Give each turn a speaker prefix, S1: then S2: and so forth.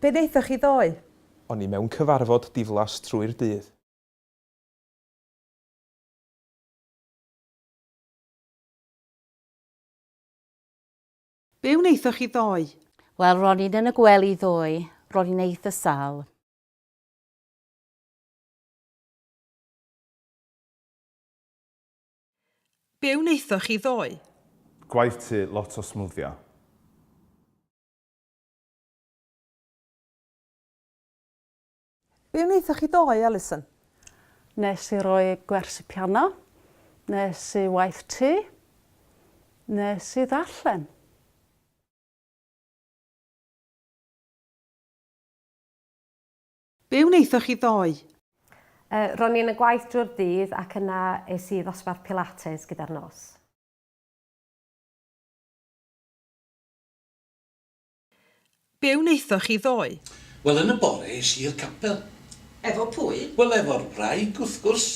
S1: Be wnaethoch chi ddoe?
S2: O'n i mewn cyfarfod diflas trwy'r dydd.
S1: Be wnaethoch chi ddoe?
S3: Wel, ro'n i'n yn y gwely ddoe, ro'n i'n eitha sal.
S1: Be wnaethoch chi ddoe?
S4: Gwaith tu, lot o smwddio.
S1: Be wnaethoch chi ddoe, Alison?
S5: Nes i roi gwersi piano, nes i waith tŷ, nes i ddarllen.
S1: Be wnaethoch chi ddoe?
S6: Ro'n i yn y gwaith drwy'r dydd ac yna es i ddosbarth Pilates gyda'r nos.
S1: Be wnaethoch chi ddoe?
S7: Wel, yn y bore es i'r capel.
S1: Efo pwy?
S7: Wel, efo'r wraig, wrth gwrs.